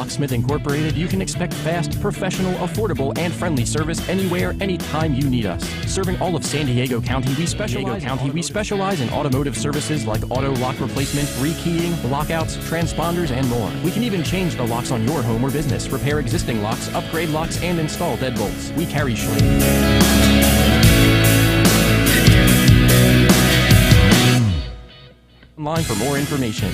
Locksmith Incorporated, you can expect fast, professional, affordable, and friendly service anywhere, anytime you need us. Serving all of San Diego County, we specialize in automotive services like auto lock replacement, rekeying, lockouts, transponders, and more. We can even change the locks on your home or business, repair existing locks, upgrade locks, and install deadbolts. We carry online for more information.